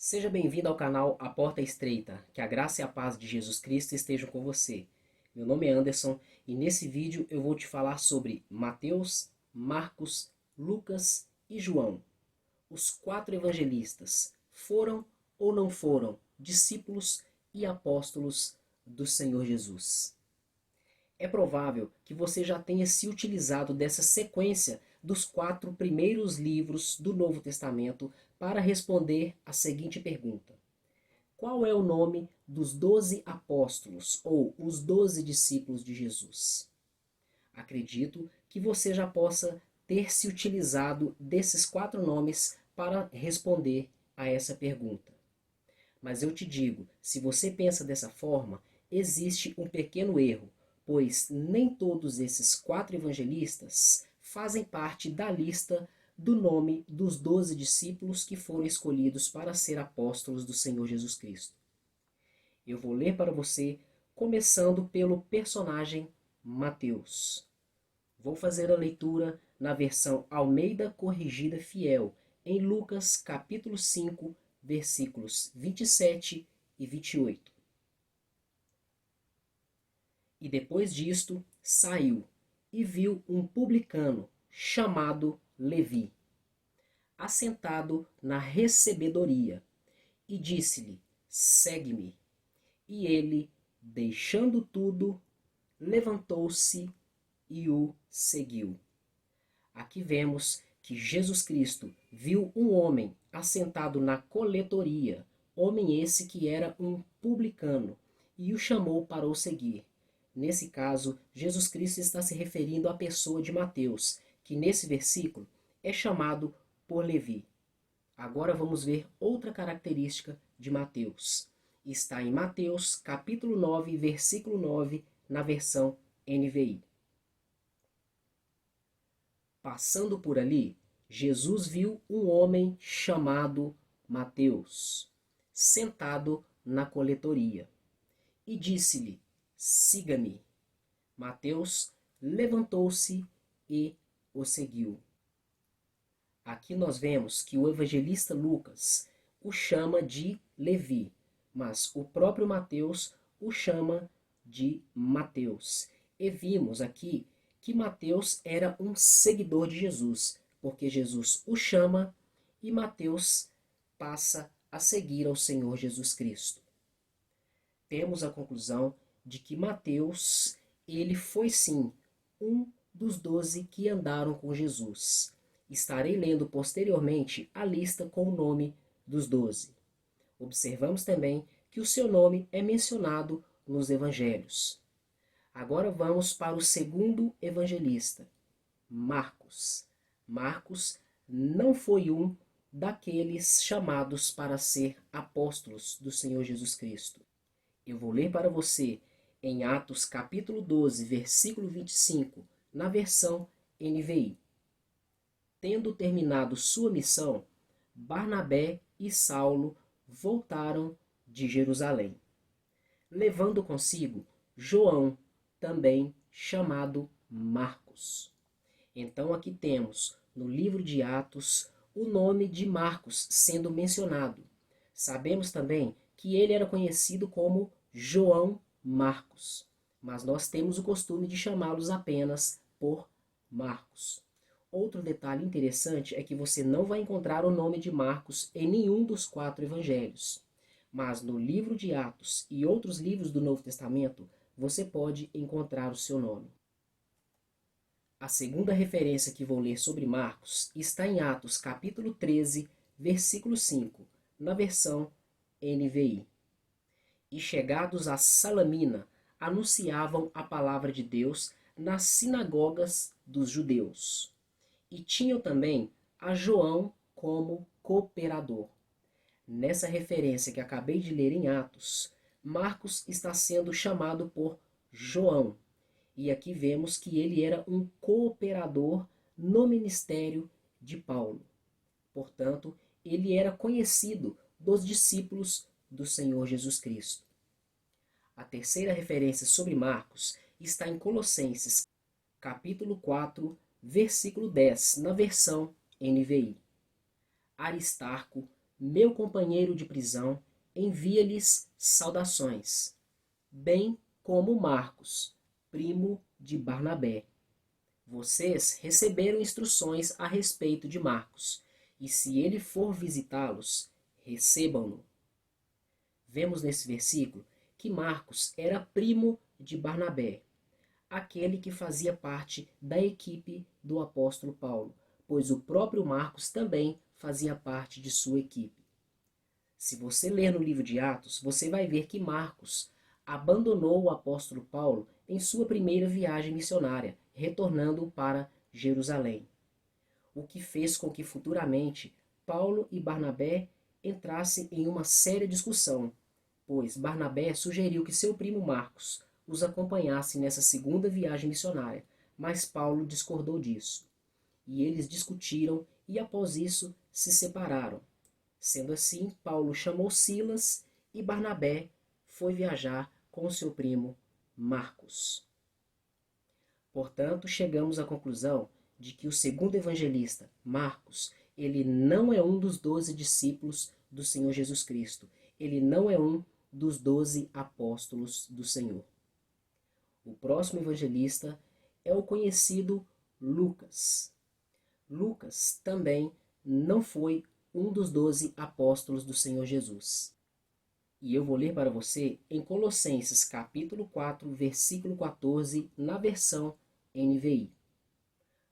Seja bem-vindo ao canal A Porta Estreita, que a graça e a paz de Jesus Cristo estejam com você. Meu nome é Anderson e nesse vídeo eu vou te falar sobre Mateus, Marcos, Lucas e João. Os quatro evangelistas foram ou não foram discípulos e apóstolos do Senhor Jesus? É provável que você já tenha se utilizado dessa sequência dos quatro primeiros livros do Novo Testamento para responder a seguinte pergunta: qual é o nome dos 12 apóstolos ou os 12 discípulos de Jesus? Acredito que você já possa ter se utilizado desses quatro nomes para responder a essa pergunta. Mas eu te digo, se você pensa dessa forma, existe um pequeno erro, pois nem todos esses quatro evangelistas fazem parte da lista do nome dos 12 discípulos que foram escolhidos para ser apóstolos do Senhor Jesus Cristo. Eu vou ler para você, começando pelo personagem Mateus. Vou fazer a leitura na versão Almeida Corrigida Fiel, em Lucas capítulo 5, versículos 27 e 28. E depois disto saiu e viu um publicano chamado Levi, assentado na recebedoria, e disse-lhe: segue-me. E ele, deixando tudo, levantou-se e o seguiu. Aqui vemos que Jesus Cristo viu um homem assentado na coletoria, homem esse que era um publicano, e o chamou para o seguir. Nesse caso, Jesus Cristo está se referindo à pessoa de Mateus, que nesse versículo é chamado por Levi. Agora vamos ver outra característica de Mateus. Está em Mateus, capítulo 9, versículo 9, na versão NVI. Passando por ali, Jesus viu um homem chamado Mateus, sentado na coletoria, e disse-lhe: siga-me. Mateus levantou-se e o seguiu. Aqui nós vemos que o evangelista Lucas o chama de Levi, mas o próprio Mateus o chama de Mateus. E vimos aqui que Mateus era um seguidor de Jesus, porque Jesus o chama e Mateus passa a seguir ao Senhor Jesus Cristo. Temos a conclusão de que Mateus, ele foi sim um dos 12 que andaram com Jesus. Estarei lendo posteriormente a lista com o nome dos 12. Observamos também que o seu nome é mencionado nos evangelhos. Agora vamos para o segundo evangelista, Marcos. Marcos não foi um daqueles chamados para ser apóstolos do Senhor Jesus Cristo. Eu vou ler para você em Atos capítulo 12, versículo 25, na versão NVI. Tendo terminado sua missão, Barnabé e Saulo voltaram de Jerusalém, levando consigo João, também chamado Marcos. Então aqui temos, no livro de Atos, o nome de Marcos sendo mencionado. Sabemos também que ele era conhecido como João Marcos, mas nós temos o costume de chamá-los apenas por Marcos. Outro detalhe interessante é que você não vai encontrar o nome de Marcos em nenhum dos quatro evangelhos. Mas no livro de Atos e outros livros do Novo Testamento, você pode encontrar o seu nome. A segunda referência que vou ler sobre Marcos está em Atos capítulo 13, versículo 5, na versão NVI. E chegados a Salamina, anunciavam a palavra de Deus nas sinagogas dos judeus. E tinham também a João como cooperador. Nessa referência que acabei de ler em Atos, Marcos está sendo chamado por João. E aqui vemos que ele era um cooperador no ministério de Paulo. Portanto, ele era conhecido dos discípulos do Senhor Jesus Cristo. A terceira referência sobre Marcos está em Colossenses, capítulo 4, versículo 10, na versão NVI. Aristarco meu companheiro de prisão, envia-lhes saudações, bem como Marcos, primo de Barnabé. Vocês receberam instruções a respeito de Marcos, e se ele for visitá-los, recebam-no. Vemos nesse versículo que Marcos era primo de Barnabé, aquele que fazia parte da equipe do apóstolo Paulo, pois o próprio Marcos também fazia parte de sua equipe. Se você ler no livro de Atos, você vai ver que Marcos abandonou o apóstolo Paulo em sua primeira viagem missionária, retornando para Jerusalém, o que fez com que futuramente Paulo e Barnabé entrassem em uma séria discussão, pois Barnabé sugeriu que seu primo Marcos os acompanhasse nessa segunda viagem missionária, mas Paulo discordou disso. E eles discutiram e após isso se separaram. Sendo assim, Paulo chamou Silas e Barnabé foi viajar com seu primo Marcos. Portanto, chegamos à conclusão de que o segundo evangelista, Marcos, ele não é um dos 12 discípulos do Senhor Jesus Cristo. Ele não é um dos 12 apóstolos do Senhor. O próximo evangelista é o conhecido Lucas. Lucas também não foi um dos 12 apóstolos do Senhor Jesus. E eu vou ler para você em Colossenses capítulo 4, versículo 14, na versão NVI.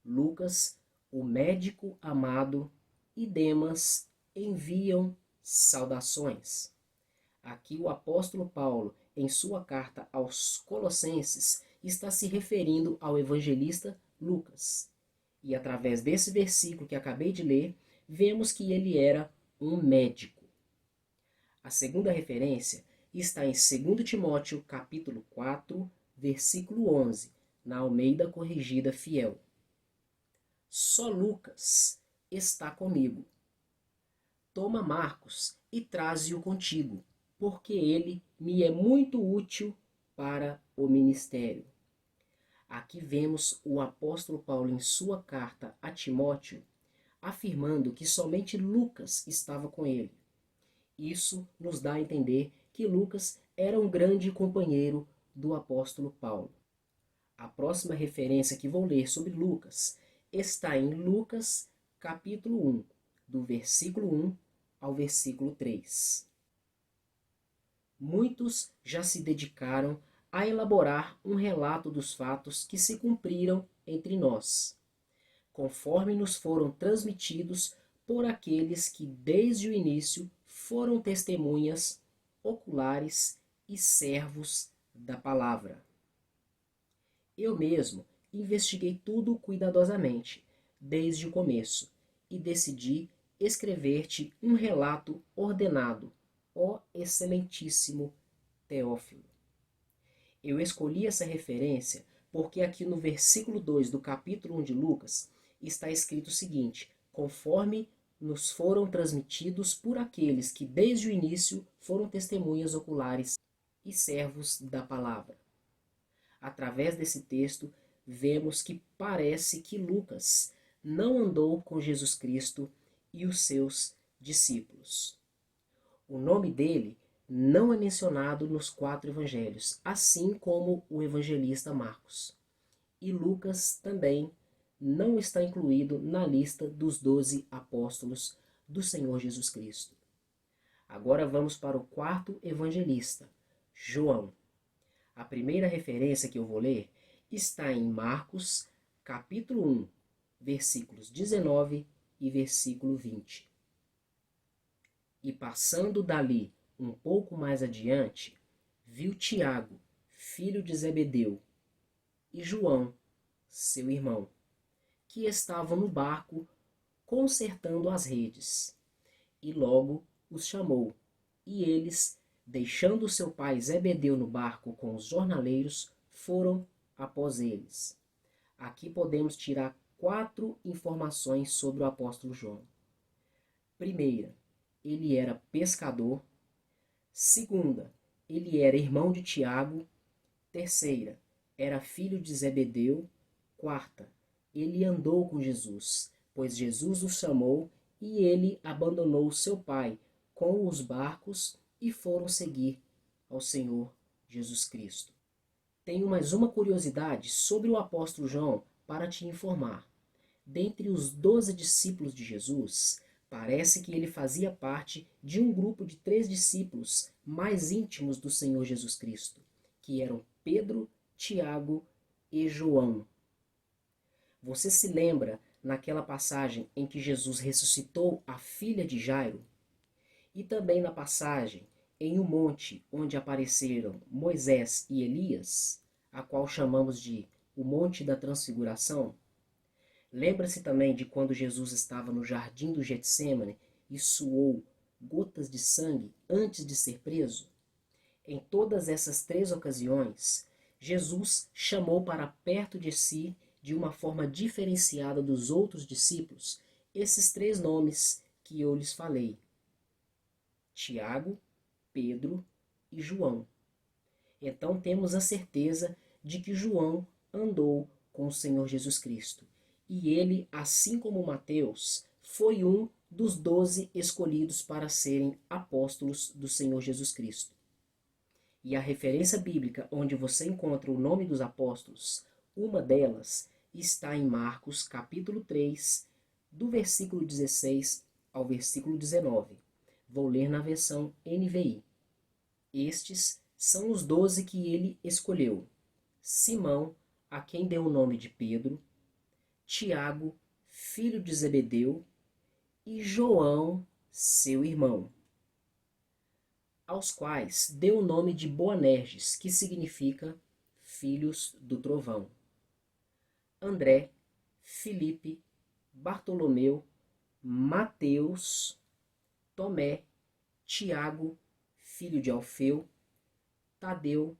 Lucas, o médico amado, e Demas enviam saudações. Aqui o apóstolo Paulo, em sua carta aos Colossenses, está se referindo ao evangelista Lucas. E através desse versículo que acabei de ler, vemos que ele era um médico. A segunda referência está em 2 Timóteo capítulo 4, versículo 11, na Almeida Corrigida Fiel. Só Lucas está comigo. Toma Marcos e traze-o contigo, porque ele me é muito útil para o ministério. Aqui vemos o apóstolo Paulo em sua carta a Timóteo afirmando que somente Lucas estava com ele. Isso nos dá a entender que Lucas era um grande companheiro do apóstolo Paulo. A próxima referência que vou ler sobre Lucas está em Lucas capítulo 1, do versículo 1 ao versículo 3. Muitos já se dedicaram a elaborar um relato dos fatos que se cumpriram entre nós, conforme nos foram transmitidos por aqueles que desde o início foram testemunhas oculares e servos da palavra. Eu mesmo investiguei tudo cuidadosamente, desde o começo, e decidi escrever-te um relato ordenado, ó excelentíssimo Teófilo. Eu escolhi essa referência porque aqui no versículo 2 do capítulo 1 de Lucas está escrito o seguinte: conforme nos foram transmitidos por aqueles que desde o início foram testemunhas oculares e servos da palavra. Através desse texto, vemos que parece que Lucas não andou com Jesus Cristo e os seus discípulos. O nome dele não é mencionado nos 4 evangelhos, assim como o evangelista Marcos. E Lucas também não está incluído na lista dos 12 apóstolos do Senhor Jesus Cristo. Agora vamos para o 4º evangelista, João. A primeira referência que eu vou ler está em Marcos, capítulo 1, versículos 19 e versículo 20. E passando dali um pouco mais adiante, viu Tiago, filho de Zebedeu, e João, seu irmão, que estavam no barco consertando as redes. E logo os chamou, e eles, deixando seu pai Zebedeu no barco com os jornaleiros, foram após eles. Aqui podemos tirar 4 informações sobre o apóstolo João. Primeira, ele era pescador. Segunda, ele era irmão de Tiago. Terceira, era filho de Zebedeu. Quarta, ele andou com Jesus, pois Jesus o chamou e ele abandonou seu pai com os barcos e foram seguir ao Senhor Jesus Cristo. Tenho mais uma curiosidade sobre o apóstolo João para te informar. Dentre os 12 discípulos de Jesus, parece que ele fazia parte de um grupo de 3 discípulos mais íntimos do Senhor Jesus Cristo, que eram Pedro, Tiago e João. Você se lembra naquela passagem em que Jesus ressuscitou a filha de Jairo? E também na passagem em um monte onde apareceram Moisés e Elias, a qual chamamos de o Monte da Transfiguração? Lembra-se também de quando Jesus estava no jardim do Getsêmani e suou gotas de sangue antes de ser preso? Em todas essas 3 ocasiões, Jesus chamou para perto de si, de uma forma diferenciada dos outros discípulos, esses 3 nomes que eu lhes falei: Tiago, Pedro e João. Então temos a certeza de que João andou com o Senhor Jesus Cristo. E ele, assim como Mateus, foi um dos 12 escolhidos para serem apóstolos do Senhor Jesus Cristo. E a referência bíblica onde você encontra o nome dos apóstolos, uma delas está em Marcos capítulo 3, do versículo 16 ao versículo 19. Vou ler na versão NVI. Estes são os 12 que ele escolheu: Simão, a quem deu o nome de Pedro, Tiago, filho de Zebedeu, e João, seu irmão, aos quais deu o nome de Boanerges, que significa filhos do trovão. André, Filipe, Bartolomeu, Mateus, Tomé, Tiago, filho de Alfeu, Tadeu,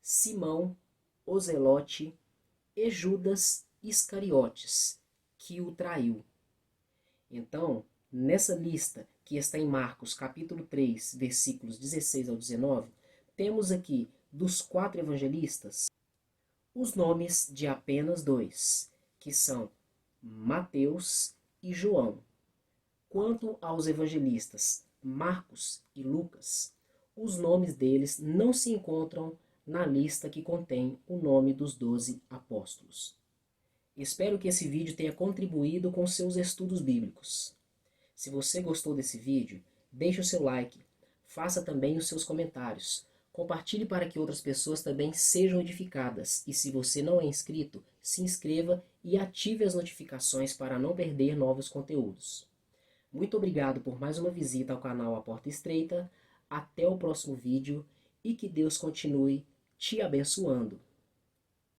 Simão, Ozelote e Judas Iscariotes, que o traiu. Então, nessa lista que está em Marcos capítulo 3, versículos 16 ao 19, temos aqui, dos 4 evangelistas, os nomes de apenas 2, que são Mateus e João. Quanto aos evangelistas Marcos e Lucas, os nomes deles não se encontram na lista que contém o nome dos 12 apóstolos. Espero que esse vídeo tenha contribuído com seus estudos bíblicos. Se você gostou desse vídeo, deixe o seu like, faça também os seus comentários, compartilhe para que outras pessoas também sejam edificadas e se você não é inscrito, se inscreva e ative as notificações para não perder novos conteúdos. Muito obrigado por mais uma visita ao canal A Porta Estreita, até o próximo vídeo e que Deus continue te abençoando.